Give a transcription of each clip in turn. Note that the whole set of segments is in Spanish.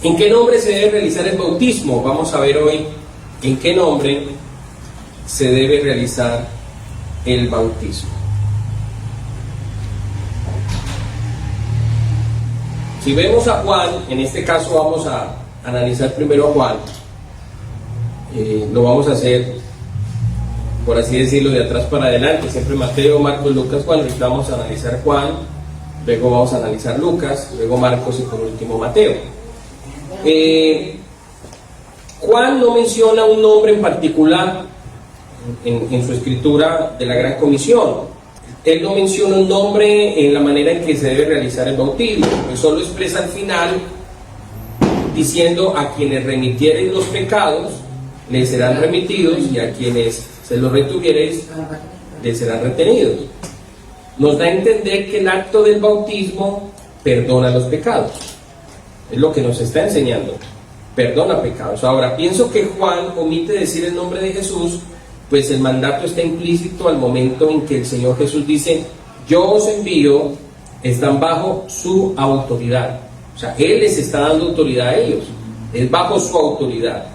¿En qué nombre se debe realizar el bautismo? Vamos a ver hoy en qué nombre se debe realizar el bautismo. Si vemos a Juan, en este caso vamos a analizar primero a Juan. Lo vamos a hacer, por así decirlo, de atrás para adelante, siempre Mateo, Marcos, Lucas, Juan. Ahorita vamos a analizar Juan, luego vamos a analizar Lucas, luego Marcos y por último Mateo. Juan no menciona un nombre en particular en su escritura de la Gran Comisión. Él no menciona un nombre en la manera en que se debe realizar el bautismo. Él solo expresa al final diciendo: a quienes remitiereis los pecados les serán remitidos, y a quienes se los retuviereis les serán retenidos. Nos da a entender que el acto del bautismo perdona los pecados. Es lo que nos está enseñando: perdona pecados. Ahora, pienso que Juan omite decir el nombre de Jesús, pues el mandato está implícito al momento en que el Señor Jesús dice: yo os envío. Están bajo su autoridad. O sea, Él les está dando autoridad a ellos. Es bajo su autoridad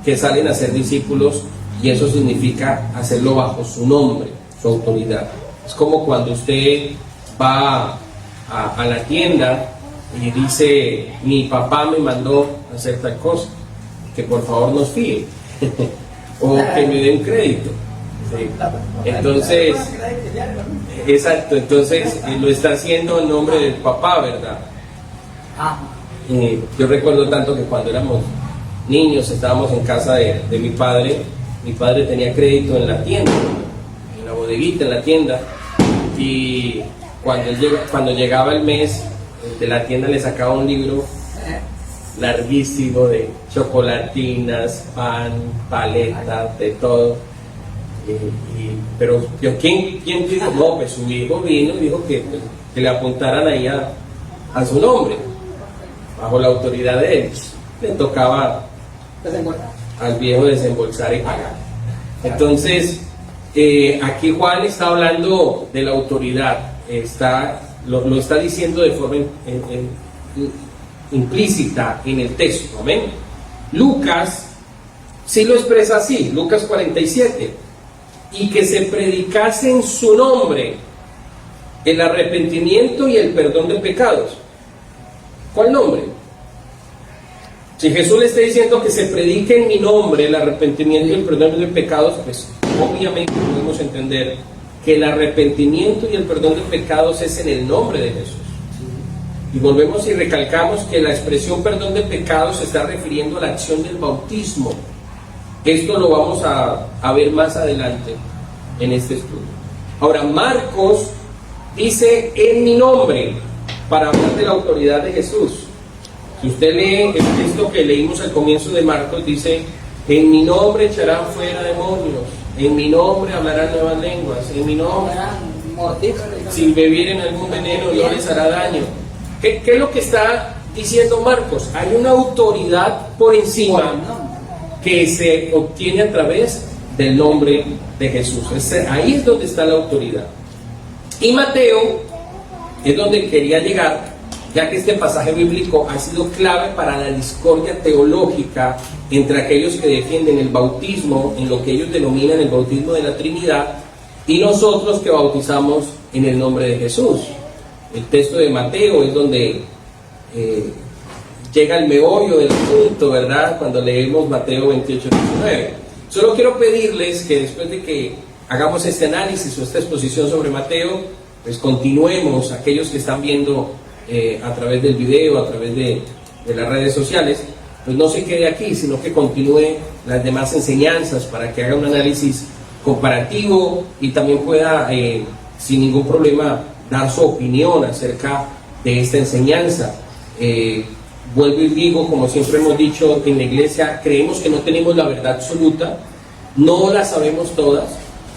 que salen a ser discípulos, y eso significa hacerlo bajo su nombre, su autoridad. Es como cuando usted va a la tienda y dice: mi papá me mandó a hacer tal cosa, que por favor nos fíe o que me den crédito. Sí. Entonces, exacto, entonces lo está haciendo en nombre del papá, ¿verdad? Yo recuerdo tanto que cuando éramos niños estábamos en casa de mi padre tenía crédito en la tienda, en la bodeguita, en la tienda, y cuando llegaba el mes, de la tienda le sacaba un libro larguísimo de chocolatinas, pan, paletas, de todo. Pero ¿quién dijo? No, pues su hijo vino y dijo que le apuntaran ahí a su nombre, bajo la autoridad de él. Le tocaba al viejo desembolsar y pagar. Entonces, aquí Juan está hablando de la autoridad, lo está diciendo de forma implícita en el texto. ¿Amén? Lucas sí lo expresa así, Lucas 47: y que se predicase en su nombre el arrepentimiento y el perdón de pecados. ¿Cuál nombre? Si Jesús le está diciendo que se predique en mi nombre el arrepentimiento y el perdón de pecados, pues obviamente podemos entender que el arrepentimiento y el perdón de pecados es en el nombre de Jesús. Y volvemos y recalcamos que la expresión perdón de pecados se está refiriendo a la acción del bautismo. Esto lo vamos a ver más adelante en este estudio. Ahora, Marcos dice en mi nombre, para hablar de la autoridad de Jesús. Si usted lee el texto que leímos al comienzo de Marcos, dice: en mi nombre echarán fuera demonios, en mi nombre hablarán nuevas lenguas, en mi nombre, si bebieren algún veneno no les hará daño. ¿Qué es lo que está diciendo Marcos? Hay una autoridad por encima que se obtiene a través del nombre de Jesús. Ahí es donde está la autoridad. Y Mateo es donde quería llegar, ya que este pasaje bíblico ha sido clave para la discordia teológica entre aquellos que defienden el bautismo en lo que ellos denominan el bautismo de la Trinidad, y nosotros que bautizamos en el nombre de Jesús. El texto de Mateo es donde llega el meollo del punto, ¿verdad? Cuando leemos Mateo 28-19. Solo quiero pedirles que después de que hagamos este análisis o esta exposición sobre Mateo, pues continuemos, aquellos que están viendo a través del video, a través de las redes sociales, pues no se quede aquí, sino que continúe las demás enseñanzas para que haga un análisis comparativo y también pueda, sin ningún problema, dar su opinión acerca de esta enseñanza. Vuelvo y digo, como siempre hemos dicho en la iglesia, creemos que no tenemos la verdad absoluta, no la sabemos todas,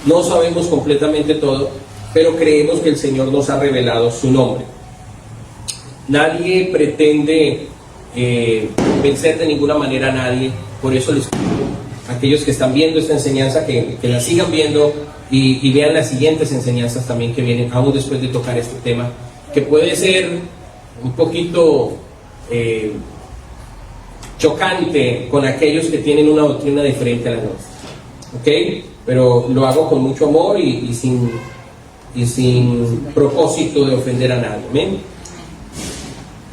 no sabemos completamente todo, pero creemos que el Señor nos ha revelado su nombre. Nadie pretende vencer de ninguna manera a nadie, por eso les pido a aquellos que están viendo esta enseñanza que la sigan viendo y vean las siguientes enseñanzas también que vienen, aún después de tocar este tema, que puede ser un poquito chocante con aquellos que tienen una doctrina diferente a la nuestra. ¿Ok? Pero lo hago con mucho amor y sin propósito de ofender a nadie. ¿Amén?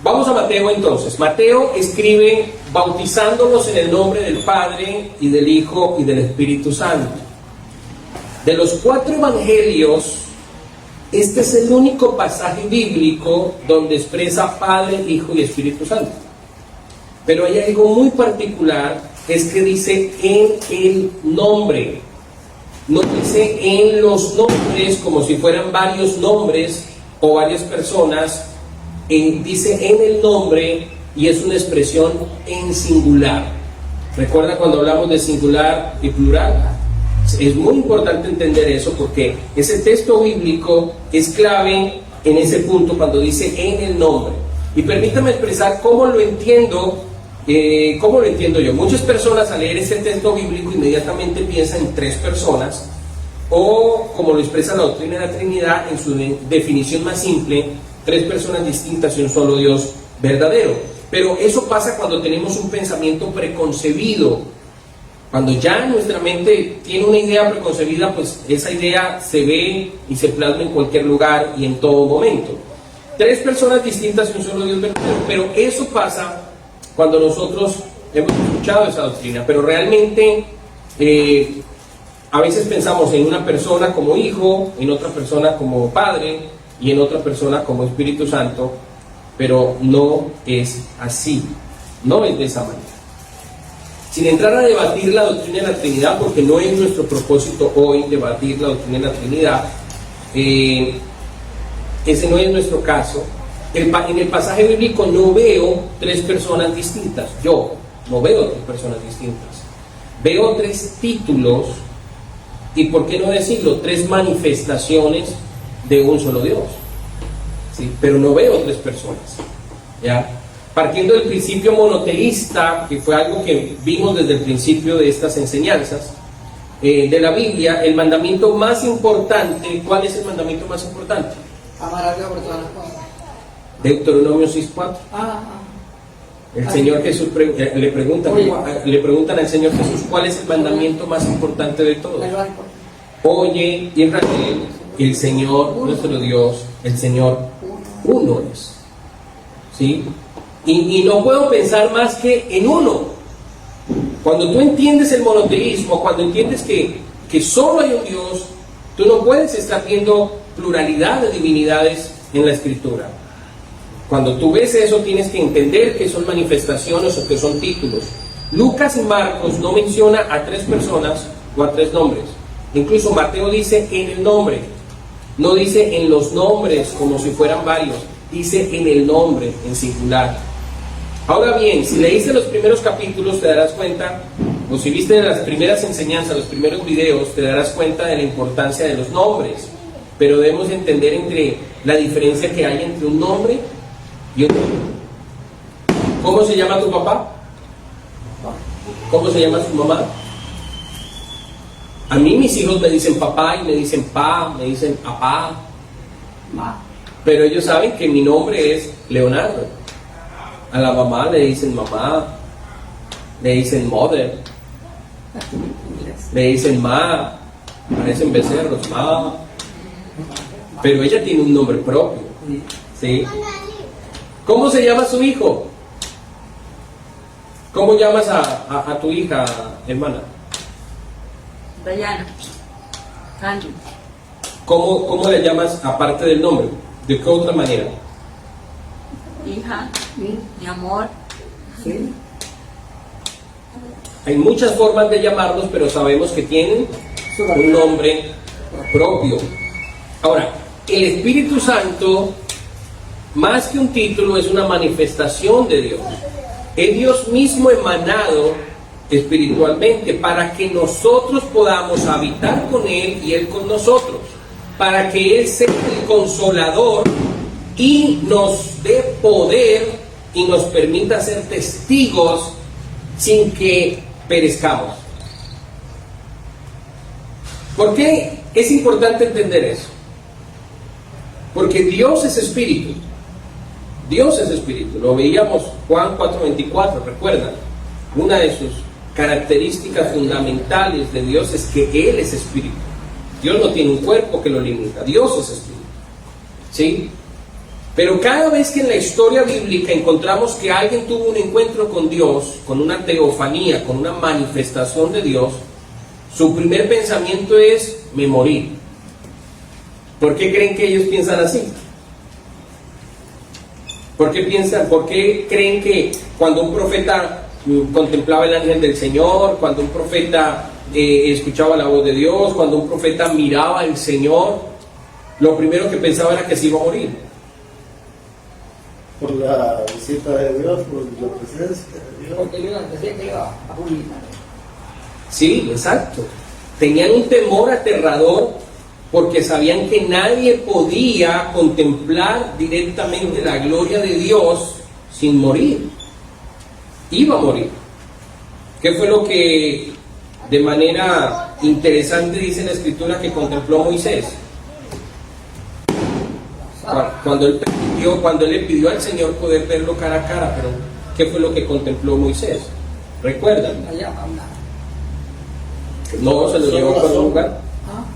Vamos a Mateo entonces. Mateo escribe bautizándonos en el nombre del Padre y del Hijo y del Espíritu Santo. De los 4 evangelios, este es el único pasaje bíblico donde expresa Padre, Hijo y Espíritu Santo. Pero hay algo muy particular, es que dice en el nombre. No dice en los nombres como si fueran varios nombres o varias personas. Dice en el nombre y es una expresión en singular. ¿Recuerda cuando hablamos de singular y plural? Es muy importante entender eso porque ese texto bíblico es clave en ese punto cuando dice en el nombre. Y permítame expresar cómo lo entiendo yo. Muchas personas al leer ese texto bíblico inmediatamente piensan en 3 personas o como lo expresa la doctrina de la Trinidad en su definición más simple, 3 personas distintas y un solo Dios verdadero. Pero eso pasa cuando tenemos un pensamiento preconcebido. Cuando ya nuestra mente tiene una idea preconcebida, pues esa idea se ve y se plasma en cualquier lugar y en todo momento. 3 personas distintas y un solo Dios verdadero. Pero eso pasa cuando nosotros hemos escuchado esa doctrina. Pero realmente a veces pensamos en una persona como hijo, en otra persona como padre y en otra persona como Espíritu Santo. Pero no es así. No es de esa manera. Sin entrar a debatir la doctrina de la Trinidad, porque no es nuestro propósito hoy debatir la doctrina de la Trinidad, ese no es nuestro caso. En el pasaje bíblico no veo 3 personas distintas. Yo no veo 3 personas distintas. Veo 3 títulos y, ¿por qué no decirlo?, 3 manifestaciones de un solo Dios. ¿Sí? Pero no veo 3 personas. ¿Ya? Partiendo del principio monoteísta, que fue algo que vimos desde el principio de estas enseñanzas de la Biblia, el mandamiento más importante, ¿cuál es el mandamiento más importante? Amar a Dios por todas las cosas. Deuteronomio 6:4. El Señor Jesús le preguntan al Señor Jesús, ¿cuál es el mandamiento más importante de todos? Oye, Israel, el Señor nuestro Dios, el Señor uno es. ¿Sí? Y no puedo pensar más que en uno. Cuando tú entiendes el monoteísmo, cuando entiendes que solo hay un Dios, tú no puedes estar viendo pluralidad de divinidades en la Escritura. Cuando tú ves eso, tienes que entender que son manifestaciones o que son títulos. Lucas y Marcos no menciona a 3 personas o a 3 nombres. Incluso Mateo dice en el nombre. No dice en los nombres como si fueran varios. Dice en el nombre, en singular. Ahora bien, si leíste los primeros capítulos te darás cuenta, o si viste las primeras enseñanzas, los primeros videos, te darás cuenta de la importancia de los nombres. Pero debemos entender entre la diferencia que hay entre un nombre y otro. ¿Cómo se llama tu papá? ¿Cómo se llama su mamá? A mí mis hijos me dicen papá y me dicen pa, me dicen apá. Pero ellos saben que mi nombre es Leonardo. A la mamá le dicen mamá, le dicen mother, le dicen ma, parecen becerros, ma. Pero ella tiene un nombre propio. ¿Sí? ¿Cómo se llama su hijo? ¿Cómo llamas a tu hija, hermana? Dayana. Angie. ¿Cómo le llamas aparte del nombre? ¿De qué otra manera? Hija, mi amor. Sí. Hay muchas formas de llamarlos, pero sabemos que tienen un nombre propio. Ahora, el Espíritu Santo, más que un título, es una manifestación de Dios. Es Dios mismo emanado espiritualmente para que nosotros podamos habitar con Él y Él con nosotros, para que Él sea el consolador y nos dé poder y nos permita ser testigos sin que perezcamos. ¿Por qué es importante entender eso? Porque Dios es espíritu. Dios es espíritu. Lo veíamos Juan 4:24, ¿recuerdan? una de sus características fundamentales de Dios es que Él es espíritu. Dios no tiene un cuerpo que lo limita, Dios es espíritu. ¿Sí? Pero cada vez que en la historia bíblica encontramos que alguien tuvo un encuentro con Dios, con una teofanía, con una manifestación de Dios, su primer pensamiento es: me morí. ¿Por qué creen que ellos piensan así? ¿Por qué creen que cuando un profeta contemplaba el ángel del Señor, cuando un profeta escuchaba la voz de Dios, cuando un profeta miraba al Señor, lo primero que pensaba era que se iba a morir? Por la visita de Dios, por la presencia de Dios. Porque yo decía que iba a morir. Sí, exacto. Tenían un temor aterrador porque sabían que nadie podía contemplar directamente la gloria de Dios sin morir. Iba a morir. ¿Qué fue lo que de manera interesante dice la Escritura que contempló Moisés? Cuando él le pidió al Señor poder verlo cara a cara, pero ¿qué fue lo que contempló Moisés? ¿Recuerdan? No, se lo llevó por un lugar.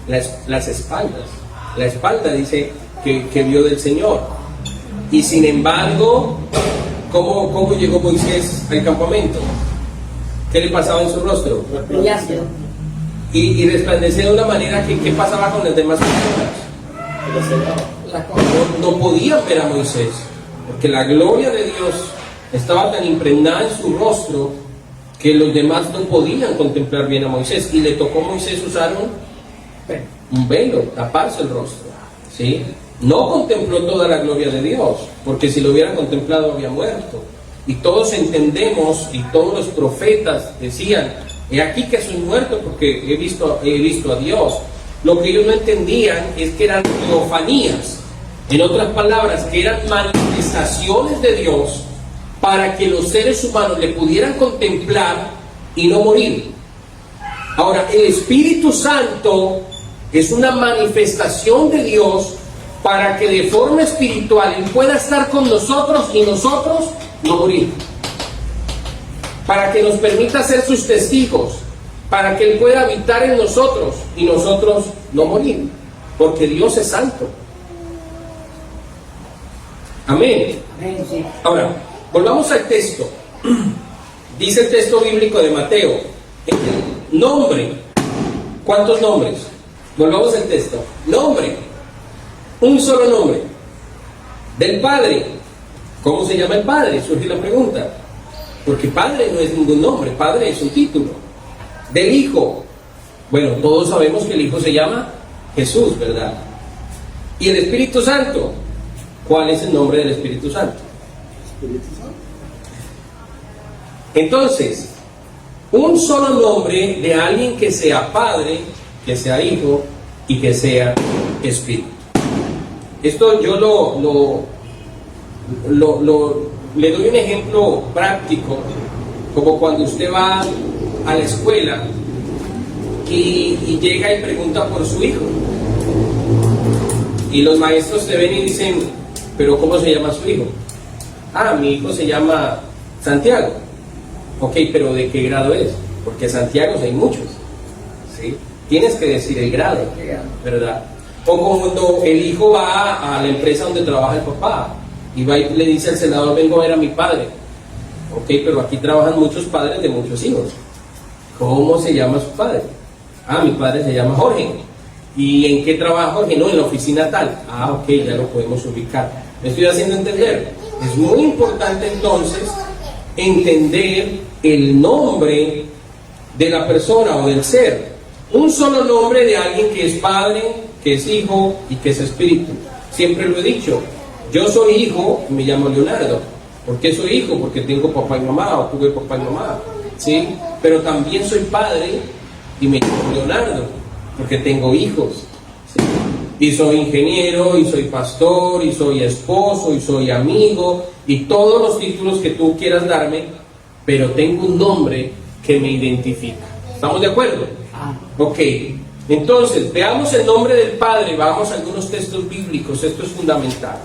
Las espaldas. La espalda dice que vio del Señor. Y sin embargo, ¿cómo llegó Moisés al campamento? ¿Qué le pasaba en su rostro? Y resplandecía de una manera que ¿qué pasaba con las demás personas? No podían ver a Moisés, porque la gloria de Dios estaba tan impregnada en su rostro que los demás no podían contemplar bien a Moisés, y le tocó a Moisés usar un velo, taparse el rostro, ¿sí? No contempló toda la gloria de Dios, porque si lo hubiera contemplado había muerto. Y todos entendemos, y todos los profetas decían: he aquí que soy muerto porque he visto a Dios. Lo que ellos no entendían es que eran teofanías, en otras palabras, que eran manifestaciones de Dios para que los seres humanos le pudieran contemplar y no morir. Ahora, el Espíritu Santo es una manifestación de Dios para que de forma espiritual Él pueda estar con nosotros y nosotros no morir. Para que nos permita ser sus testigos, para que Él pueda habitar en nosotros y nosotros no morir, porque Dios es santo. Amén. Sí. Ahora, volvamos al texto. Dice el texto bíblico de Mateo, nombre. ¿Cuántos nombres? Volvamos al texto. Nombre. Un solo nombre. Del Padre. ¿Cómo se llama el Padre? Surge la pregunta. Porque Padre no es ningún nombre, Padre es un título. Del Hijo. Bueno, todos sabemos que el Hijo se llama Jesús, ¿verdad? ¿Y el Espíritu Santo? ¿Cuál es el nombre del Espíritu Santo? Espíritu Santo. Entonces, un solo nombre de alguien que sea Padre, que sea Hijo y que sea Espíritu. Esto yo le doy un ejemplo práctico, como cuando usted va a la escuela y llega y pregunta por su hijo. Y los maestros te ven y dicen: ¿pero cómo se llama su hijo? Ah, mi hijo se llama Santiago. Ok, pero ¿de qué grado es? Porque Santiagos hay muchos, ¿sí? Tienes que decir el grado, ¿verdad? O cuando el hijo va a la empresa donde trabaja el papá y va y le dice al senador: vengo a ver a mi padre. Ok, pero aquí trabajan muchos padres de muchos hijos. ¿Cómo se llama su padre? Ah, mi padre se llama Jorge. ¿Y en qué trabaja Jorge? No, en la oficina tal. Ah, ok, ya lo podemos ubicar. ¿Me estoy haciendo entender? Es muy importante entonces entender el nombre de la persona o del ser. Un solo nombre de alguien que es Padre, que es Hijo y que es Espíritu. Siempre lo he dicho. Yo soy hijo, me llamo Leonardo. ¿Por qué soy hijo? Porque tengo papá y mamá, o tuve papá y mamá, ¿sí? Pero también soy padre y me llamo Leonardo, porque tengo hijos, ¿sí? Y soy ingeniero, y soy pastor, y soy esposo, y soy amigo, y todos los títulos que tú quieras darme, pero tengo un nombre que me identifica. ¿Estamos de acuerdo? Ok. Entonces, veamos el nombre del Padre, vamos a algunos textos bíblicos, esto es fundamental.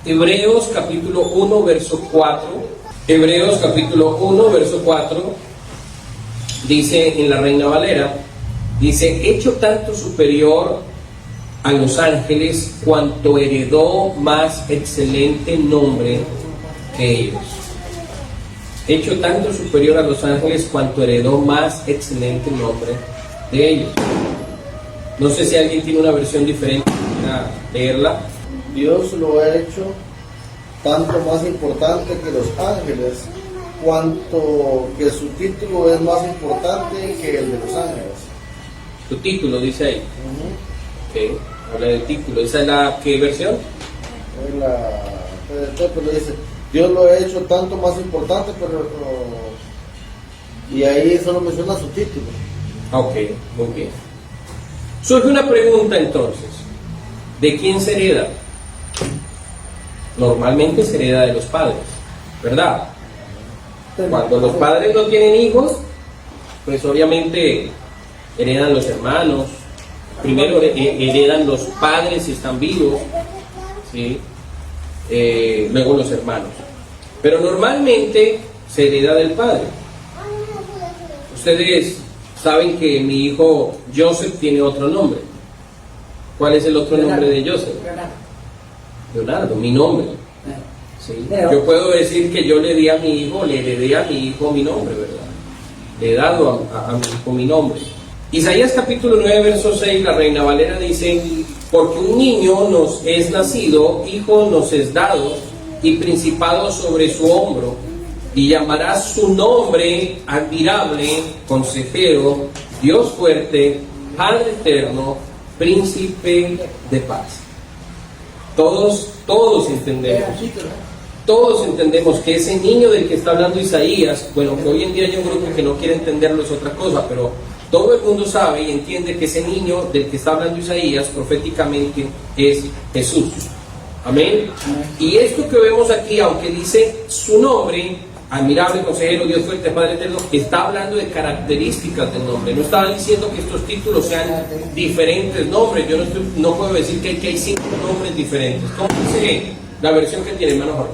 Hebreos capítulo 1, verso 4. Hebreos capítulo 1, verso 4, dice en la Reina Valera, dice, hecho tanto superior a los ángeles cuanto heredó más excelente nombre que ellos. Hecho tanto superior a los ángeles cuanto heredó más excelente nombre de ellos. No sé si alguien tiene una versión diferente para leerla. Dios lo ha hecho tanto más importante que los ángeles, cuanto que su título es más importante que el de los ángeles. Tu título dice ahí. Ok, habla del título. ¿Esa es la qué versión? Pero dice, Dios lo ha hecho tanto más importante, pero y ahí solo menciona su título. Ok, muy bien. Surge una pregunta entonces. ¿De quién se hereda? Normalmente se hereda de los padres, ¿verdad? Cuando los padres no tienen hijos, pues obviamente heredan los hermanos. Primero heredan los padres si están vivos, ¿sí? Luego los hermanos. Pero normalmente se hereda del padre. Ustedes saben que mi hijo Joseph tiene otro nombre. ¿Cuál es el otro nombre de Joseph? Leonardo, mi nombre. ¿Sí? Yo puedo decir que yo le di a mi hijo, le heredé a mi hijo mi nombre, ¿verdad? Le he dado a mi hijo mi nombre. Isaías capítulo 9, verso 6, la Reina Valera dice, porque un niño nos es nacido, hijo nos es dado, y principado sobre su hombro, y llamará su nombre admirable, consejero, Dios fuerte, Padre eterno, príncipe de paz. Todos entendemos que ese niño del que está hablando Isaías, bueno, que hoy en día hay un grupo que no quiere entenderlo, es otra cosa, pero todo el mundo sabe y entiende que ese niño del que está hablando Isaías proféticamente es Jesús. Amén. Y esto que vemos aquí, aunque dice su nombre, admirable, consejero, Dios fuerte, Padre eterno, está hablando de características del nombre. No estaba diciendo que estos títulos sean diferentes nombres. Yo no puedo decir que hay 5 nombres diferentes. ¿Cómo dice la versión que tiene, hermano Jorge?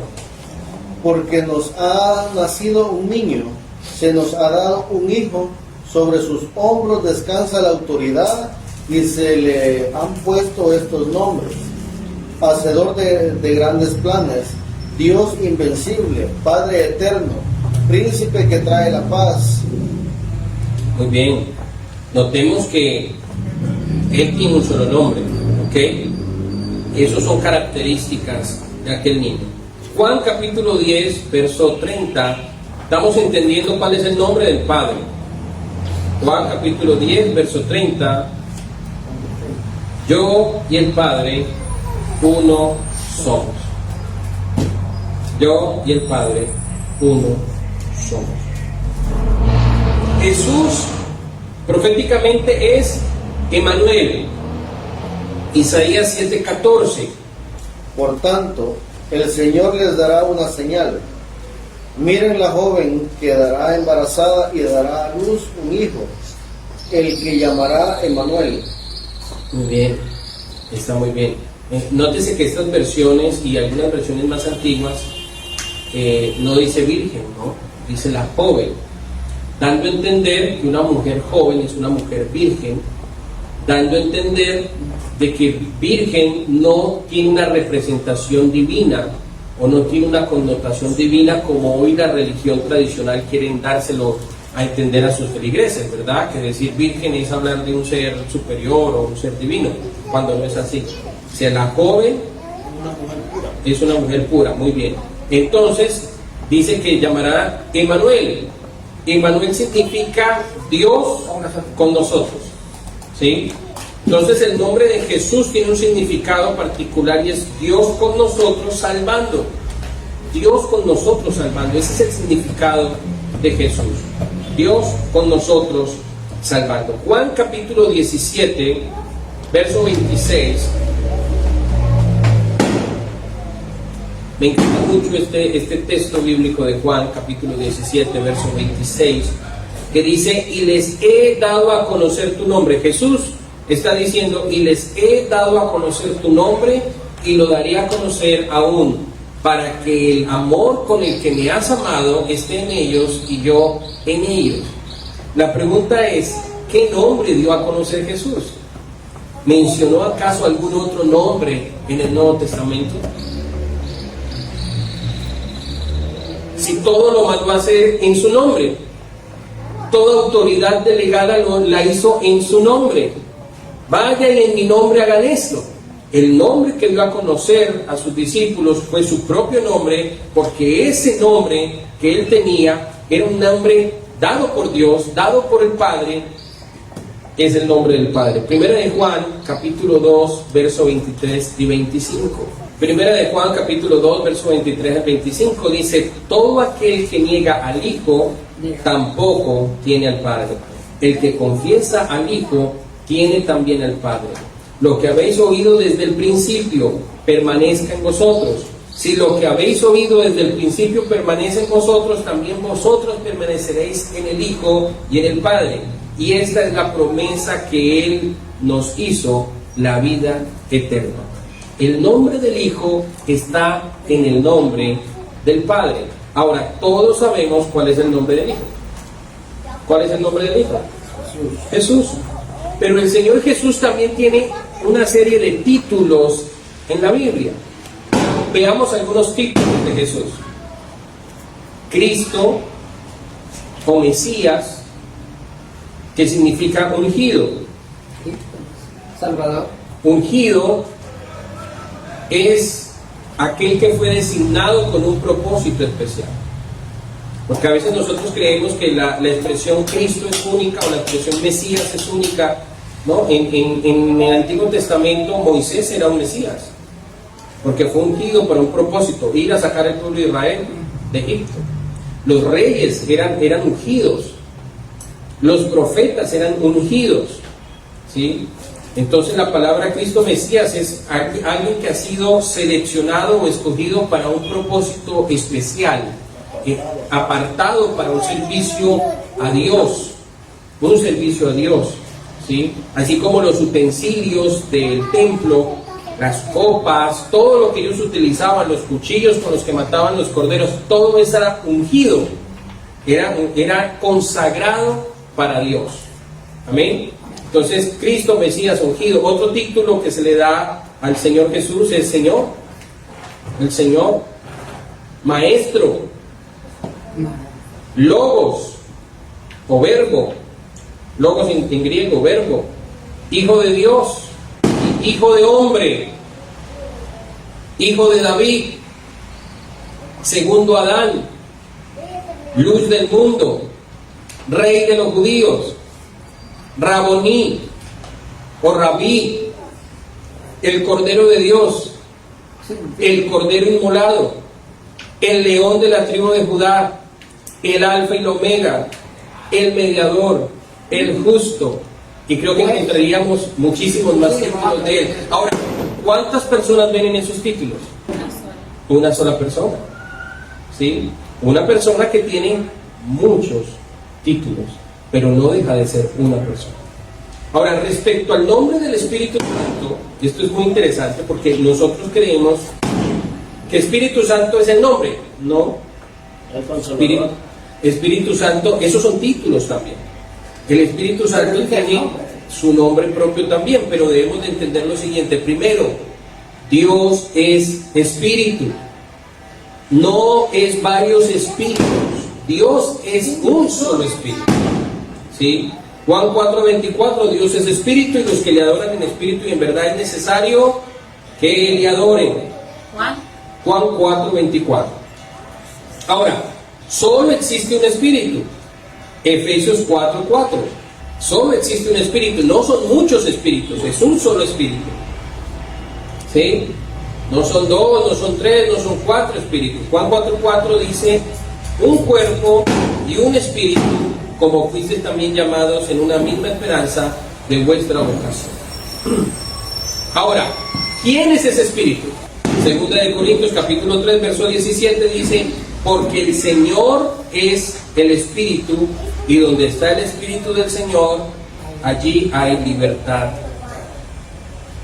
Porque nos ha nacido un niño, se nos ha dado un hijo, sobre sus hombros descansa la autoridad y se le han puesto estos nombres: Hacedor de grandes planes, Dios invencible, Padre eterno, Príncipe que trae la paz. Muy bien. Notemos que Él tiene un solo nombre, ¿ok? Esas son características de aquel niño. Juan capítulo 10, verso 30, estamos entendiendo cuál es el nombre del Padre. Juan capítulo 10, verso 30, yo y el Padre uno somos. Yo y el Padre uno somos. Jesús proféticamente es Emmanuel. Isaías 7:14. Por tanto, el Señor les dará una señal. Miren, la joven quedará embarazada y dará a luz un hijo, el que llamará Emmanuel. Muy bien, está muy bien. Nótese que estas versiones y algunas versiones más antiguas no dice virgen, ¿no? Dice la joven, dando a entender que una mujer joven es una mujer virgen, dando a entender de que virgen no tiene una representación divina o no tiene una connotación divina como hoy la religión tradicional quieren dárselo a entender a sus feligreses, ¿verdad? Que decir virgen es hablar de un ser superior o un ser divino, cuando no es así. O sea, la joven es una mujer pura, muy bien. Entonces, dice que llamará Emmanuel. Emmanuel significa Dios con nosotros, ¿sí? Entonces el nombre de Jesús tiene un significado particular y es Dios con nosotros salvando. Dios con nosotros salvando. Ese es el significado de Jesús. Dios con nosotros salvando. Juan capítulo 17, verso 26. Me encanta mucho este texto bíblico de Juan capítulo 17, verso 26, que dice, y les he dado a conocer tu nombre. Jesús está diciendo, y les he dado a conocer tu nombre y lo daré a conocer aún para que el amor con el que me has amado esté en ellos y yo en ellos. La pregunta es, ¿qué nombre dio a conocer Jesús? ¿Mencionó acaso algún otro nombre en el Nuevo Testamento? Si todo lo mandó a hacer en su nombre, toda autoridad delegada la hizo en su nombre. Vayan en mi nombre, hagan esto. El nombre que dio a conocer a sus discípulos fue su propio nombre, porque ese nombre que él tenía era un nombre dado por Dios, dado por el Padre, es el nombre del Padre. Primera de Juan, capítulo 2, verso 23 y 25. Primera de Juan, capítulo 2, verso 23 al 25, dice: todo aquel que niega al Hijo, tampoco tiene al Padre. El que confiesa al Hijo, tiene también al Padre. Lo que habéis oído desde el principio, permanezca en vosotros. Si lo que habéis oído desde el principio permanece en vosotros, también vosotros permaneceréis en el Hijo y en el Padre. Y esta es la promesa que Él nos hizo, la vida eterna. El nombre del Hijo está en el nombre del Padre. Ahora, todos sabemos cuál es el nombre del Hijo. ¿Cuál es el nombre del Hijo? Jesús. Pero el Señor Jesús también tiene una serie de títulos en la Biblia. Veamos algunos títulos de Jesús. Cristo o Mesías, que significa ungido. Salvador. Ungido es aquel que fue designado con un propósito especial. Porque a veces nosotros creemos que la expresión Cristo es única o la expresión Mesías es única, ¿no? En el Antiguo Testamento Moisés era un Mesías, porque fue ungido para un propósito, ir a sacar al pueblo de Israel de Egipto. Los reyes eran ungidos, los profetas eran ungidos, ¿sí? Entonces la palabra Cristo Mesías es alguien que ha sido seleccionado o escogido para un propósito especial, apartado para un servicio a Dios, ¿sí? Así como los utensilios del templo, las copas, todo lo que ellos utilizaban, los cuchillos con los que mataban los corderos, todo eso era ungido, era consagrado para Dios. Amén. Entonces, Cristo Mesías ungido. Otro título que se le da al Señor Jesús es Señor. El Señor, Maestro, Logos o Verbo. Logos en griego, Verbo. Hijo de Dios, Hijo de hombre, Hijo de David, segundo Adán, Luz del mundo, Rey de los judíos, Raboní o Rabí, el Cordero de Dios, el Cordero inmolado, el León de la tribu de Judá, el Alfa y el Omega, el Mediador, el Justo. Y creo que encontraríamos muchísimos más títulos de Él. Ahora, ¿cuántas personas ven en esos títulos? Una sola persona. ¿Sí? Una persona que tiene muchos títulos, pero no deja de ser una persona. Ahora, respecto al nombre del Espíritu Santo, esto es muy interesante porque nosotros creemos que Espíritu Santo es el nombre. No. Espíritu Santo, esos son títulos también. El Espíritu Santo tiene su nombre propio también, pero debemos de entender lo siguiente. Primero, Dios es Espíritu. No es varios espíritus. Dios es un solo Espíritu. ¿Sí? Juan 4:24, Dios es Espíritu y los que le adoran en Espíritu y en verdad es necesario que le adoren. Juan 4:24. Ahora, solo existe un Espíritu. Efesios 4:4. Solo existe un Espíritu, no son muchos espíritus, es un solo Espíritu. ¿Sí? No son dos, no son tres, no son cuatro espíritus. Juan 4:4 dice: un cuerpo y un espíritu, como fuisteis también llamados en una misma esperanza de vuestra vocación. Ahora, ¿quién es ese espíritu? Segunda de Corintios capítulo 3, verso 17 dice: porque el Señor es el Espíritu, y donde está el Espíritu del Señor, allí hay libertad.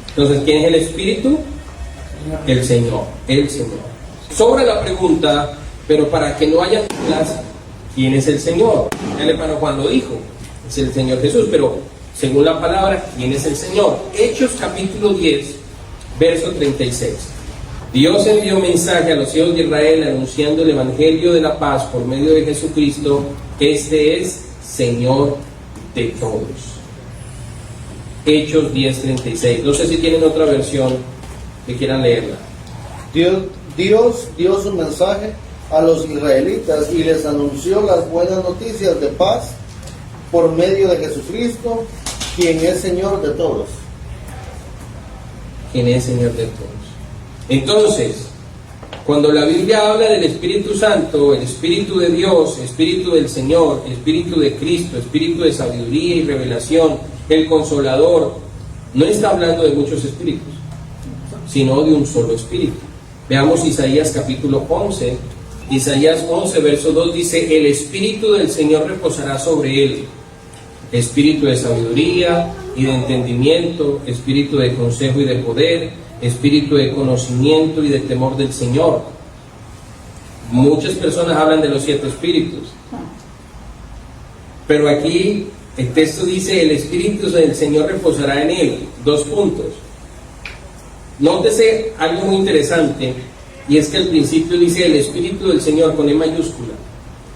Entonces, ¿quién es el Espíritu? El Señor, el Señor. sobra la pregunta, pero para que no haya dudas, ¿quién es el Señor? El hermano Juan lo dijo, es el Señor Jesús, pero según la palabra, ¿quién es el Señor? Hechos capítulo 10, verso 36. Dios envió mensaje a los hijos de Israel anunciando el evangelio de la paz por medio de Jesucristo. Este es Señor de todos. Hechos 10:36. No sé si tienen otra versión que quieran leerla. Dios dio su mensaje a los israelitas y les anunció las buenas noticias de paz por medio de Jesucristo, quien es Señor de todos. Quien es Señor de todos. Entonces, cuando la Biblia habla del Espíritu Santo, el Espíritu de Dios, Espíritu del Señor, Espíritu de Cristo, Espíritu de sabiduría y revelación, el Consolador, no está hablando de muchos espíritus, sino de un solo espíritu. Veamos Isaías capítulo 11. Isaías 11, verso 2 dice: el Espíritu del Señor reposará sobre él, Espíritu de sabiduría y de entendimiento, Espíritu de consejo y de poder, Espíritu de conocimiento y de temor del Señor. Muchas personas hablan de los 7 espíritus, pero aquí el texto dice: el Espíritu del Señor reposará en él. 2 puntos. Nótese algo muy interesante, y es que al principio dice el Espíritu del Señor con E mayúscula.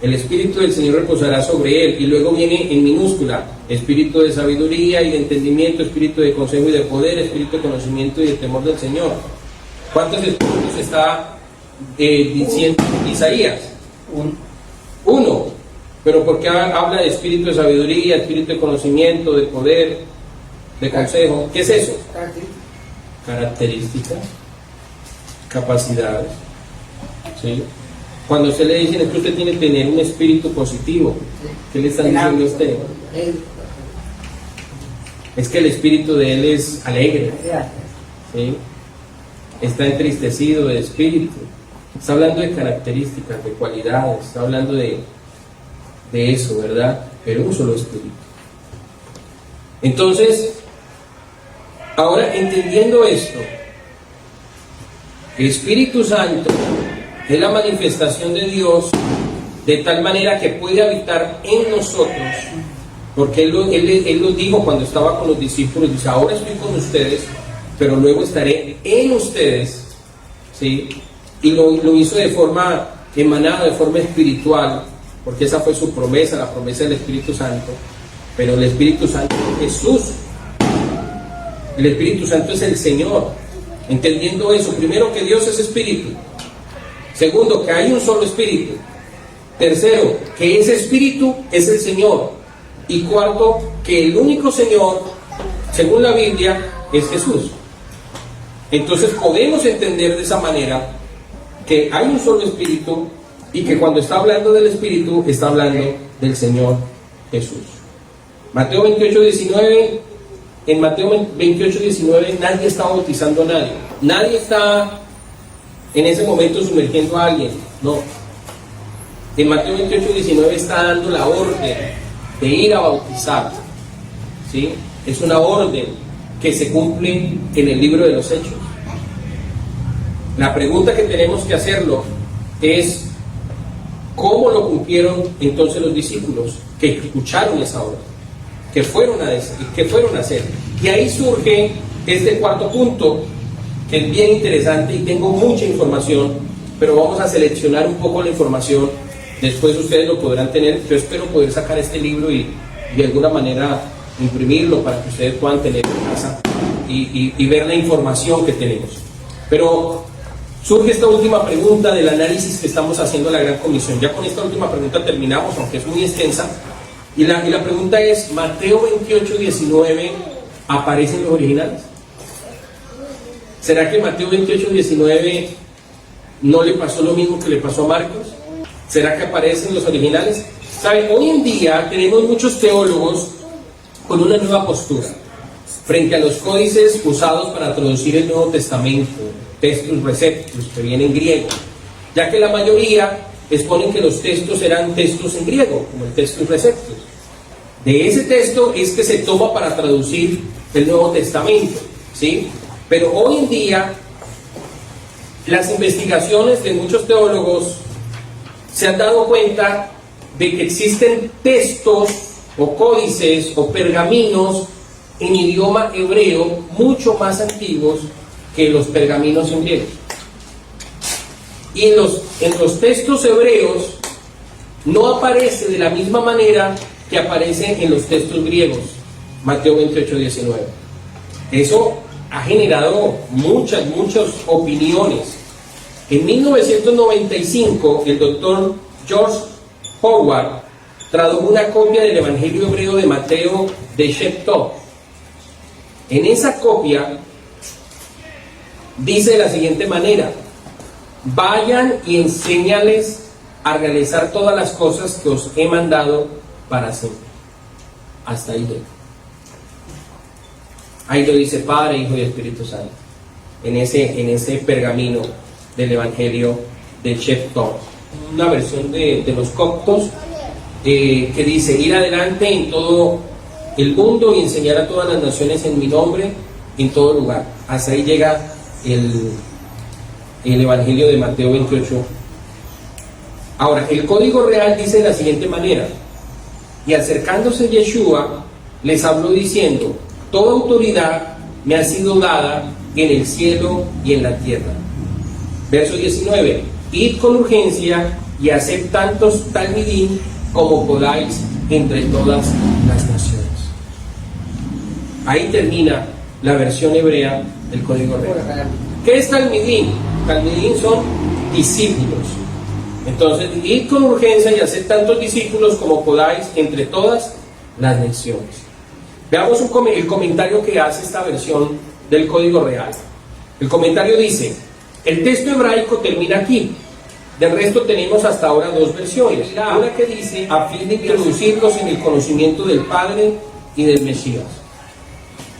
El Espíritu del Señor reposará sobre él, y luego viene en minúscula: Espíritu de sabiduría y de entendimiento, Espíritu de consejo y de poder, Espíritu de conocimiento y de temor del Señor. ¿Cuántos espíritus está diciendo Isaías? Uno. Pero ¿por qué habla de Espíritu de sabiduría, Espíritu de conocimiento, de poder, de consejo? ¿Qué es eso? Características, capacidades, ¿sí? Cuando usted le dicen que usted tiene que tener un espíritu positivo, ¿qué le están diciendo a usted? Es que el espíritu de él es alegre, ¿sí? Está entristecido de espíritu. Está hablando de características, de cualidades, está hablando de eso, ¿verdad? Pero un solo espíritu. Entonces, ahora entendiendo esto, el Espíritu Santo es la manifestación de Dios de tal manera que puede habitar en nosotros, porque Él lo dijo cuando estaba con los discípulos, dice: ahora estoy con ustedes, pero luego estaré en ustedes, ¿sí? Y lo hizo de forma emanada, de forma espiritual, porque esa fue su promesa, la promesa del Espíritu Santo. Pero el Espíritu Santo es Jesús, el Espíritu Santo es el Señor. Entendiendo eso, primero, que Dios es espíritu. Segundo, que hay un solo espíritu. Tercero, que ese espíritu es el Señor. Y cuarto, que el único Señor, según la Biblia, es Jesús. Entonces podemos entender de esa manera que hay un solo espíritu, y que cuando está hablando del espíritu está hablando del Señor Jesús. Mateo 28:19. En Mateo 28:19 nadie está bautizando a nadie. Nadie está en ese momento sumergiendo a alguien. No. En Mateo 28:19 está dando la orden de ir a bautizar. ¿Sí? Es una orden que se cumple en el libro de los Hechos. La pregunta que tenemos que hacerlo es: ¿cómo lo cumplieron entonces los discípulos que escucharon esa orden? ¿Qué fueron a hacer? Y ahí surge este cuarto punto, que es bien interesante, y tengo mucha información, pero vamos a seleccionar un poco la información. Después ustedes lo podrán tener. Yo espero poder sacar este libro y de alguna manera imprimirlo para que ustedes puedan tener en casa y ver la información que tenemos. Pero surge esta última pregunta del análisis que estamos haciendo en la Gran Comisión. Ya con esta última pregunta terminamos, aunque es muy extensa. Y la pregunta es: ¿Mateo 28:19 aparece en los originales? ¿Será que Mateo 28:19 no le pasó lo mismo que le pasó a Marcos? ¿Será que aparece en los originales? ¿Saben? Hoy en día tenemos muchos teólogos con una nueva postura frente a los códices usados para traducir el Nuevo Testamento, Textus Receptus, que viene en griego, ya que la mayoría exponen que los textos eran textos en griego, como el Textus Receptus. De ese texto es que se toma para traducir el Nuevo Testamento, ¿sí? Pero hoy en día las investigaciones de muchos teólogos se han dado cuenta de que existen textos o códices o pergaminos en idioma hebreo mucho más antiguos que los pergaminos en griego. Y en los textos hebreos no aparece de la misma manera que aparece en los textos griegos. Mateo 28:19. Eso ha generado muchas opiniones. En 1995, el doctor George Howard tradujo una copia del Evangelio hebreo de Mateo de Shepto. En esa copia dice de la siguiente manera: vayan y enséñales a realizar todas las cosas que os he mandado para siempre. Hasta ahí llega. Ahí lo dice Padre, Hijo y Espíritu Santo, en ese pergamino del Evangelio de Shepto. Una versión de los coptos que dice: ir adelante en todo el mundo y enseñar a todas las naciones en mi nombre, en todo lugar. Hasta ahí llega el Evangelio de Mateo 28. Ahora, el Código Real dice de la siguiente manera: y acercándose Yeshua, les habló diciendo: toda autoridad me ha sido dada en el cielo y en la tierra. Verso 19: id con urgencia y haced tantos talmidim como podáis entre todas las naciones. Ahí termina la versión hebrea del Código Real. ¿Qué es talmidim? Talmidim son discípulos. Entonces, id con urgencia y haced tantos discípulos como podáis entre todas las naciones. Veamos el comentario que hace esta versión del Código Real. El comentario dice: el texto hebraico termina aquí. Del resto tenemos hasta ahora dos versiones. Una que dice: a fin de introducirlos en el conocimiento del Padre y del Mesías.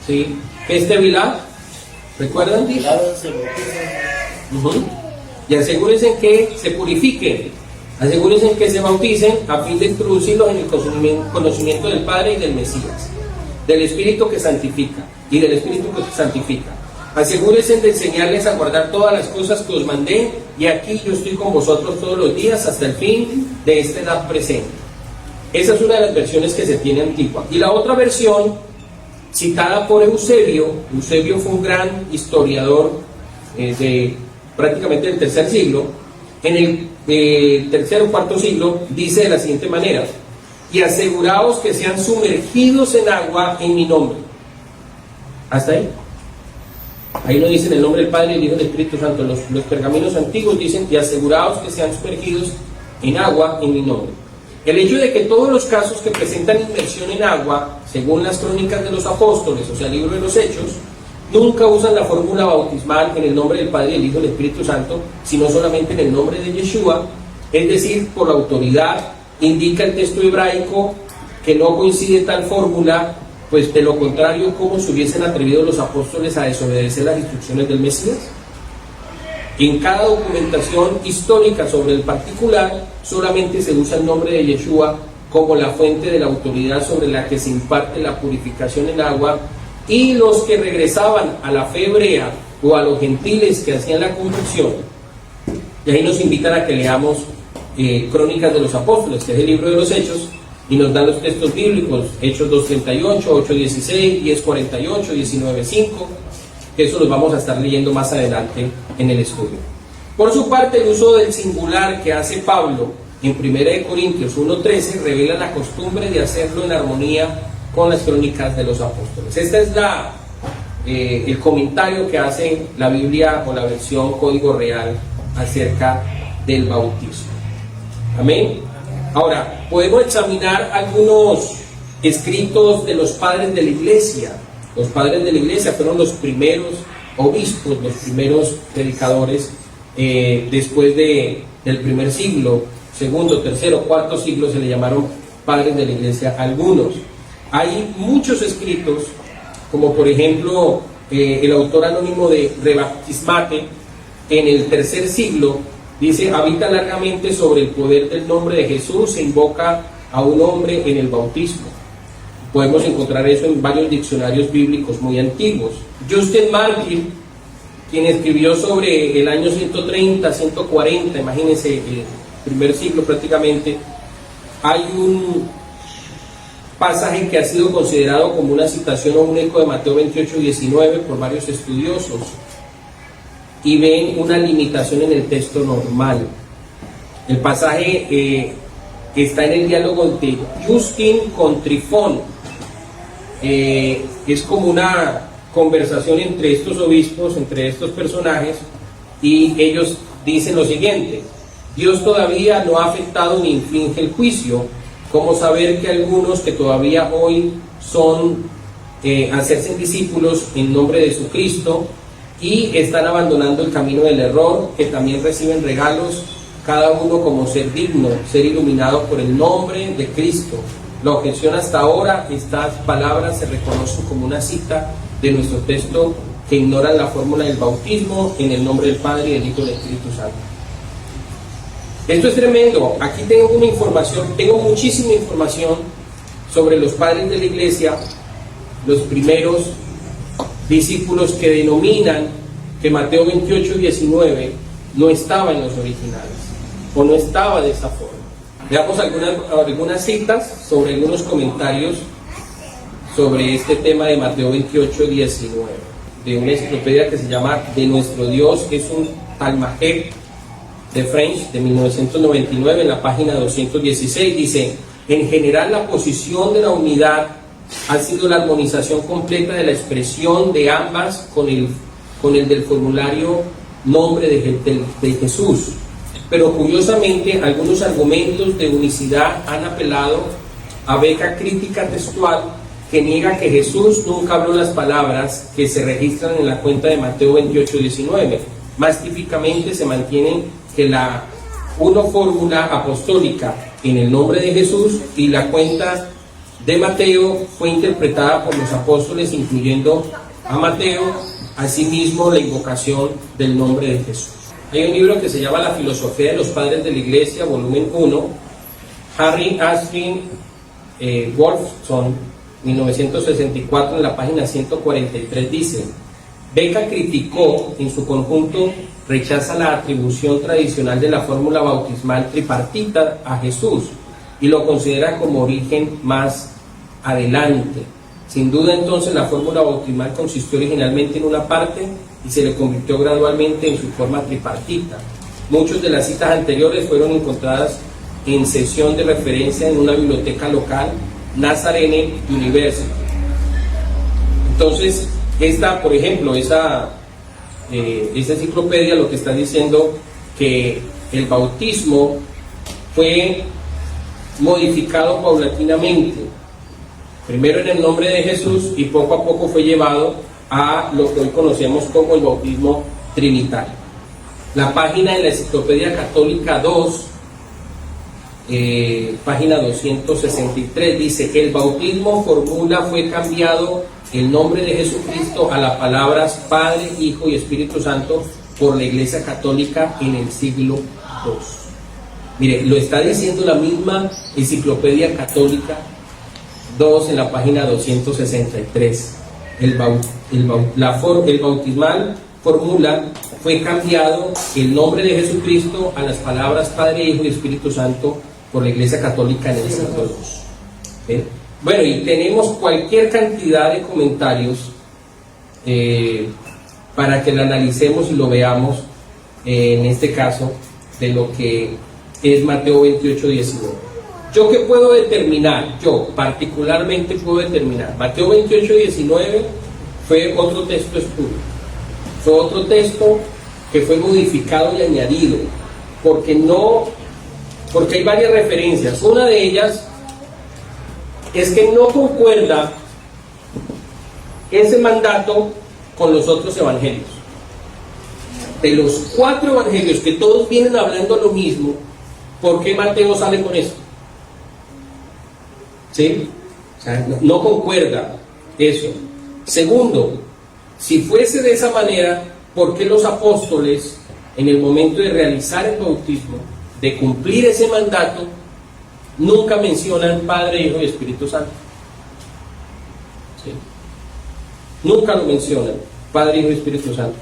¿Sí? ¿Qué es Tevilá? ¿Recuerdan? Y asegúrense en que se purifiquen, asegúrense en que se bauticen, a fin de introducirlos en el conocimiento del Padre y del Mesías, del Espíritu que santifica y del Espíritu que santifica. Asegúrense de enseñarles a guardar todas las cosas que os mandé, y aquí yo estoy con vosotros todos los días hasta el fin de esta edad presente. Esa es una de las versiones que se tiene antigua. Y la otra versión, citada por Eusebio fue un gran historiador de prácticamente del tercer siglo. En el tercer o cuarto siglo dice de la siguiente manera: y aseguraos que sean sumergidos en agua en mi nombre. Hasta ahí. Ahí no dicen el nombre del Padre, el Hijo y del Espíritu Santo. Los pergaminos antiguos dicen: y aseguraos que sean sumergidos en agua en mi nombre. El hecho de que todos los casos que presentan inmersión en agua, según las crónicas de los apóstoles, o sea, el libro de los Hechos, nunca usan la fórmula bautismal en el nombre del Padre, del Hijo y del Espíritu Santo, sino solamente en el nombre de Yeshua, es decir, por la autoridad. Indica el texto hebraico que no coincide tal fórmula, pues de lo contrario, ¿cómo se hubiesen atrevido los apóstoles a desobedecer las instrucciones del Mesías? En cada documentación histórica sobre el particular, solamente se usa el nombre de Yeshua como la fuente de la autoridad sobre la que se imparte la purificación en agua, y los que regresaban a la fe hebrea o a los gentiles que hacían la conversión. Y ahí nos invitan a que leamos Crónicas de los Apóstoles, que es el libro de los Hechos, y nos dan los textos bíblicos: Hechos 2:38, 8:16, 10:48, 19:5, que eso los vamos a estar leyendo más adelante en el estudio. Por su parte, el uso del singular que hace Pablo en 1 Corintios 1:13 revela la costumbre de hacerlo en armonía con las Crónicas de los Apóstoles. Este es el comentario que hace la Biblia o la versión Código Real acerca del bautismo. Amén. Ahora, podemos examinar algunos escritos de los padres de la iglesia. Los padres de la iglesia fueron los primeros obispos, los primeros predicadores después del primer siglo, segundo, tercero, cuarto siglo, se le llamaron padres de la iglesia algunos. Hay muchos escritos, como por ejemplo el autor anónimo de Rebaptismate, en el tercer siglo, dice: habita largamente sobre el poder del nombre de Jesús, se invoca a un hombre en el bautismo. Podemos encontrar eso en varios diccionarios bíblicos muy antiguos. Justin Martyr quien escribió sobre el año 130, 140, imagínense, el primer siglo prácticamente, hay un pasaje que ha sido considerado como una citación o un eco de Mateo 28, 19 por varios estudiosos, y ven una limitación en el texto normal. El pasaje está en el diálogo de Justin con Trifón. Es como una conversación entre estos obispos, entre estos personajes, y ellos dicen lo siguiente: Dios todavía no ha afectado ni inflige el juicio. ¿Cómo saber que algunos que todavía hoy son hacerse discípulos en nombre de su Cristo y están abandonando el camino del error, que también reciben regalos, cada uno como ser digno, ser iluminado por el nombre de Cristo? La objeción hasta ahora: estas palabras se reconocen como una cita de nuestro texto que ignoran la fórmula del bautismo en el nombre del Padre y del Hijo y del Espíritu Santo. Esto es tremendo. Aquí tengo una información, tengo muchísima información sobre los padres de la iglesia, los primeros discípulos, que denominan que Mateo 28, 19 no estaba en los originales, o no estaba de esa forma. Veamos algunas citas sobre algunos comentarios sobre este tema de Mateo 28, 19, de una enciclopedia que se llama De nuestro Dios es un Talmagé, de French, de 1999, en la página 216, dice: en general la posición de la unidad ha sido la armonización completa de la expresión de ambas con el del formulario nombre de Jesús. Pero curiosamente algunos argumentos de unicidad han apelado a beca crítica textual que niega que Jesús nunca habló las palabras que se registran en la cuenta de Mateo 28, 19. Más típicamente se mantiene que la fórmula apostólica en el nombre de Jesús y la cuenta de Mateo fue interpretada por los apóstoles, incluyendo a Mateo, asimismo la invocación del nombre de Jesús. Hay un libro que se llama La filosofía de los padres de la iglesia, volumen 1, Harry Astley Wolfson, 1964, en la página 143, dice: Beca criticó en su conjunto, rechaza la atribución tradicional de la fórmula bautismal tripartita a Jesús y lo considera como origen más adelante. Sin duda, entonces, la fórmula bautismal consistió originalmente en una parte y se le convirtió gradualmente en su forma tripartita. Muchas de las citas anteriores fueron encontradas en sesión de referencia en una biblioteca local, Nazarene University. Entonces, por ejemplo, esta enciclopedia lo que está diciendo que el bautismo fue modificado paulatinamente, primero en el nombre de Jesús, y poco a poco fue llevado a lo que hoy conocemos como el bautismo trinitario. La página de la Enciclopedia Católica 2, página 263, dice: el bautismo formula fue cambiado el nombre de Jesucristo a las palabras Padre, Hijo y Espíritu Santo por la Iglesia Católica en el siglo II. Mire, lo está diciendo la misma Enciclopedia Católica 2 en la página 263. El bautismal formula fue cambiado el nombre de Jesucristo a las palabras Padre, Hijo y Espíritu Santo por la Iglesia Católica en el siglo II. ¿Ven? Bueno, y tenemos cualquier cantidad de comentarios para que lo analicemos y lo veamos, en este caso, de lo que es Mateo 28, 19. ¿Yo qué puedo determinar? Yo particularmente puedo determinar: Mateo 28, 19 fue otro texto espurio, fue otro texto que fue modificado y añadido, porque hay varias referencias. Una de ellas es que no concuerda ese mandato con los otros evangelios. De los 4 evangelios que todos vienen hablando lo mismo, ¿por qué Mateo sale con eso? ¿Sí? O sea, no concuerda eso. Segundo, si fuese de esa manera, ¿por qué los apóstoles, en el momento de realizar el bautismo, de cumplir ese mandato, nunca mencionan Padre, Hijo y Espíritu Santo? ¿Sí? Nunca lo mencionan, Padre, Hijo y Espíritu Santo.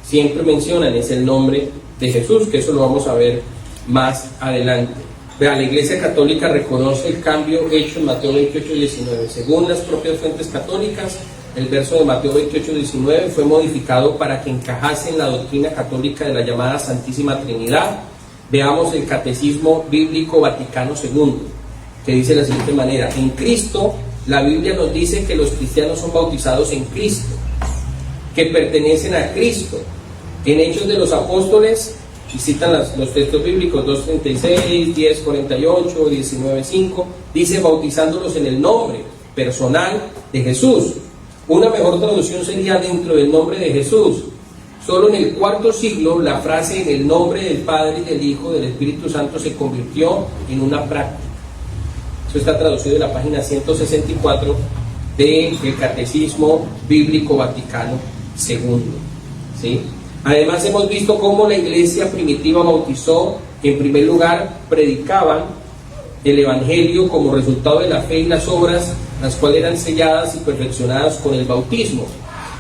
siempre mencionan es el nombre de Jesús, que eso lo vamos a ver más adelante. Vea, la Iglesia Católica reconoce el cambio hecho en Mateo 28:19. Según las propias fuentes católicas, el verso de Mateo 28:19 fue modificado para que encajase en la doctrina católica de la llamada Santísima Trinidad. Veamos el Catecismo Bíblico Vaticano II, que dice de la siguiente manera: en Cristo, la Biblia nos dice que los cristianos son bautizados en Cristo, que pertenecen a Cristo. En Hechos de los Apóstoles, y citan los textos bíblicos 2:36, 10:48, 19:5, dice bautizándolos en el nombre personal de Jesús. Una mejor traducción sería dentro del nombre de Jesús. Solo en el IV siglo la frase en el nombre del Padre, y del Hijo, del Espíritu Santo se convirtió en una práctica. Eso está traducido en la página 164 del Catecismo Bíblico Vaticano II. ¿Sí? Además hemos visto cómo la iglesia primitiva bautizó. En primer lugar, predicaban el Evangelio como resultado de la fe y las obras, las cuales eran selladas y perfeccionadas con el bautismo.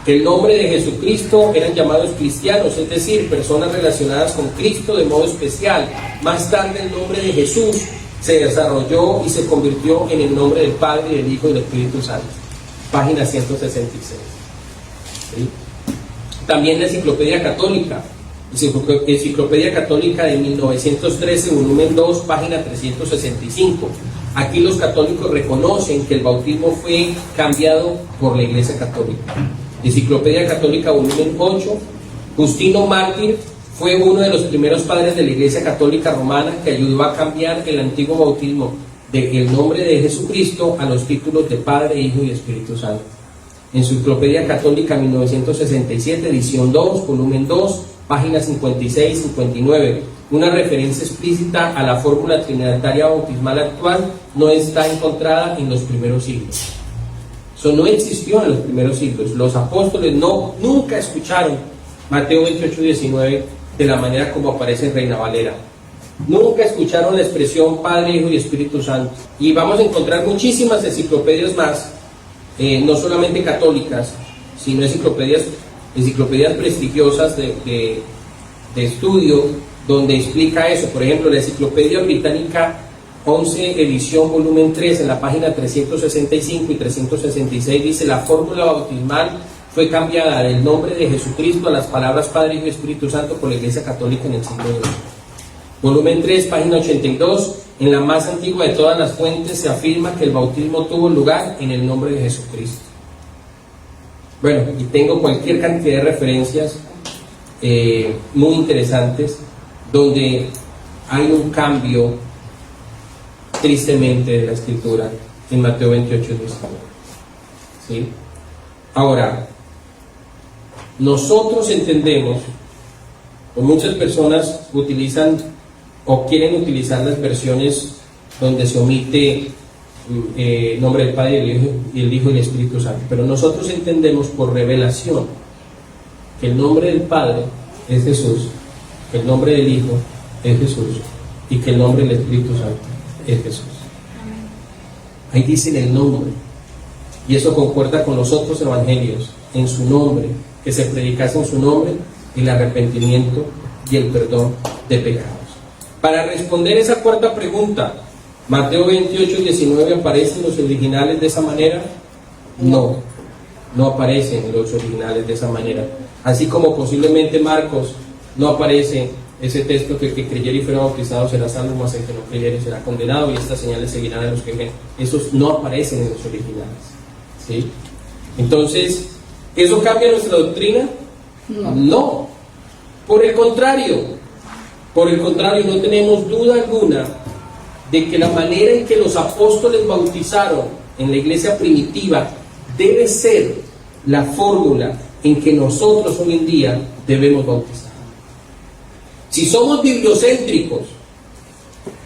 El nombre de Jesucristo eran llamados cristianos, es decir, personas relacionadas con Cristo de modo especial. Más tarde el nombre de Jesús se desarrolló y se convirtió en el nombre del Padre, y del Hijo y del Espíritu Santo. Página 166. ¿Sí? También la Enciclopedia Católica, Enciclopedia Católica de 1913, volumen 2, página 365. Aquí los católicos reconocen que el bautismo fue cambiado por la Iglesia Católica. Enciclopedia Católica, volumen 8, Justino Mártir fue uno de los primeros padres de la Iglesia Católica Romana que ayudó a cambiar el antiguo bautismo del nombre de Jesucristo a los títulos de Padre, Hijo y Espíritu Santo. Enciclopedia Católica 1967, edición 2, volumen 2, páginas 56 y 59. Una referencia explícita a la fórmula trinitaria bautismal actual no está encontrada en los primeros siglos. Eso no existió en los primeros siglos. Los apóstoles nunca escucharon Mateo 28:19 de la manera como aparece en Reina Valera. Nunca escucharon la expresión Padre, Hijo y Espíritu Santo. Y vamos a encontrar muchísimas enciclopedias más, no solamente católicas, sino enciclopedias prestigiosas de estudio, donde explica eso. Por ejemplo, la Enciclopedia Británica 11, edición volumen 3, en la página 365 y 366 dice: la fórmula bautismal fue cambiada del nombre de Jesucristo a las palabras Padre, Hijo y Espíritu Santo por la Iglesia Católica en el siglo II. Volumen 3, página 82, en la más antigua de todas las fuentes se afirma que el bautismo tuvo lugar en el nombre de Jesucristo. Bueno, y tengo cualquier cantidad de referencias muy interesantes donde hay un cambio, tristemente, de la Escritura en Mateo 28:19. ¿Sí? Ahora, nosotros entendemos, o muchas personas utilizan o quieren utilizar las versiones donde se omite nombre del Padre, el Hijo y el Espíritu Santo, pero nosotros entendemos por revelación que el nombre del Padre es Jesús, que el nombre del Hijo es Jesús y que el nombre del Espíritu Santo es Jesús. Ahí dicen el nombre, y eso concuerda con los otros evangelios. En su nombre, que se predicase en su nombre el arrepentimiento y el perdón de pecados. Para responder esa cuarta pregunta, ¿Mateo 28:19 aparece en los originales de esa manera? No aparecen en los originales de esa manera. Así como posiblemente Marcos no aparece ese texto que el que creyere y fuera bautizado será salvo, mas el que no creyere será condenado, y estas señales seguirán a los que creen. Esos no aparecen en los originales. ¿Sí? Entonces, ¿eso cambia nuestra doctrina? No. Por el contrario, no tenemos duda alguna de que la manera en que los apóstoles bautizaron en la iglesia primitiva debe ser la fórmula en que nosotros hoy en día debemos bautizar. Si somos bibliocéntricos,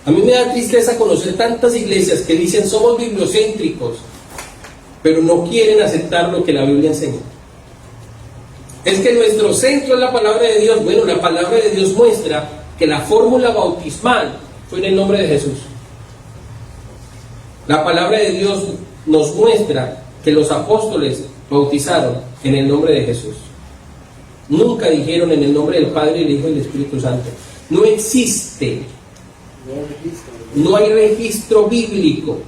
a mí me da tristeza conocer tantas iglesias que dicen somos bibliocéntricos, pero no quieren aceptar lo que la Biblia enseña. Es que nuestro centro es la palabra de Dios. Bueno, la palabra de Dios muestra que la fórmula bautismal fue en el nombre de Jesús. La palabra de Dios nos muestra que los apóstoles bautizaron en el nombre de Jesús. Nunca dijeron en el nombre del Padre, del Hijo y del Espíritu Santo. No existe, no hay registro bíblico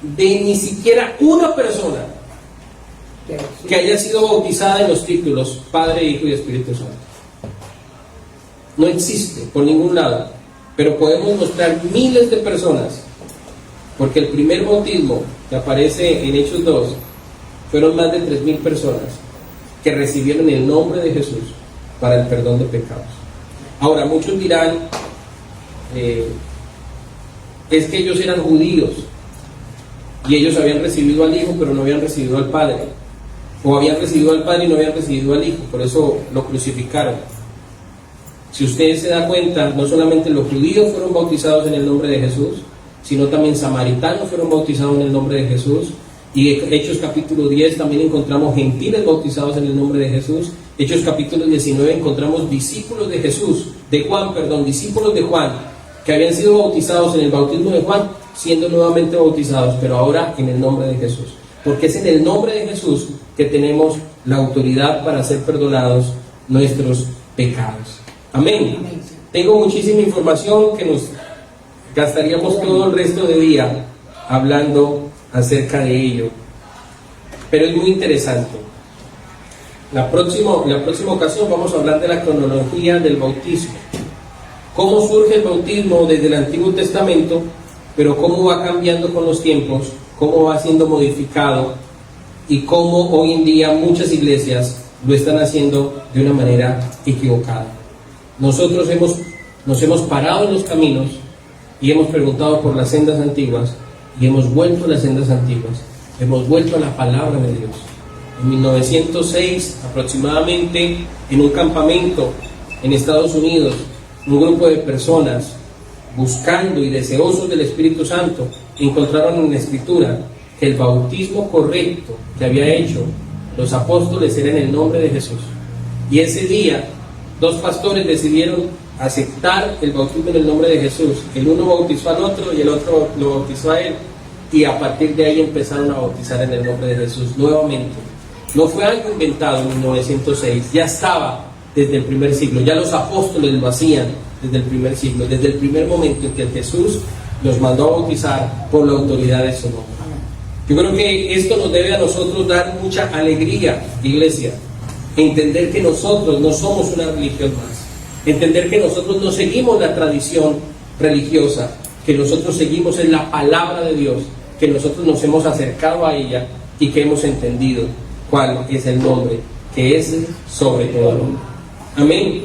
de ni siquiera una persona que haya sido bautizada en los títulos Padre, Hijo y Espíritu Santo. No existe por ningún lado, pero podemos mostrar miles de personas, porque el primer bautismo que aparece en Hechos 2 fueron más de 3,000 personas que recibieron el nombre de Jesús para el perdón de pecados. Ahora, muchos dirán, es que ellos eran judíos y ellos habían recibido al Hijo pero no habían recibido al Padre, o habían recibido al Padre y no habían recibido al Hijo, por eso lo crucificaron. Si ustedes se dan cuenta, no solamente los judíos fueron bautizados en el nombre de Jesús, sino también samaritanos fueron bautizados en el nombre de Jesús. Y en Hechos capítulo 10 también encontramos gentiles bautizados en el nombre de Jesús. Hechos capítulo 19 encontramos discípulos de Jesús, discípulos de Juan, que habían sido bautizados en el bautismo de Juan, siendo nuevamente bautizados, pero ahora en el nombre de Jesús. Porque es en el nombre de Jesús que tenemos la autoridad para ser perdonados nuestros pecados. Amén. Tengo muchísima información que nos gastaríamos todo el resto de día hablando acerca de ello, pero es muy interesante. La próxima ocasión vamos a hablar de la cronología del bautismo, cómo surge el bautismo desde el Antiguo Testamento, pero cómo va cambiando con los tiempos, cómo va siendo modificado y cómo hoy en día muchas iglesias lo están haciendo de una manera equivocada. Nosotros nos hemos parado en los caminos y hemos preguntado por las sendas antiguas, y hemos vuelto a las sendas antiguas, hemos vuelto a la palabra de Dios. En 1906 aproximadamente, en un campamento en Estados Unidos, un grupo de personas buscando y deseosos del Espíritu Santo encontraron en la Escritura que el bautismo correcto que había hecho los apóstoles era en el nombre de Jesús. Y ese día 2 pastores decidieron aceptar el bautismo en el nombre de Jesús. El uno bautizó al otro y el otro lo bautizó a él, y a partir de ahí empezaron a bautizar en el nombre de Jesús nuevamente. No fue algo inventado en 1906, ya estaba desde el primer siglo, ya los apóstoles lo hacían desde el primer siglo, desde el primer momento en que Jesús los mandó a bautizar por la autoridad de su nombre. Yo creo que esto nos debe a nosotros dar mucha alegría, iglesia, entender que nosotros no somos una religión más, entender que nosotros no seguimos la tradición religiosa, que nosotros seguimos en la palabra de Dios, que nosotros nos hemos acercado a ella y que hemos entendido cuál es el nombre que es sobre todo nombre. Amén.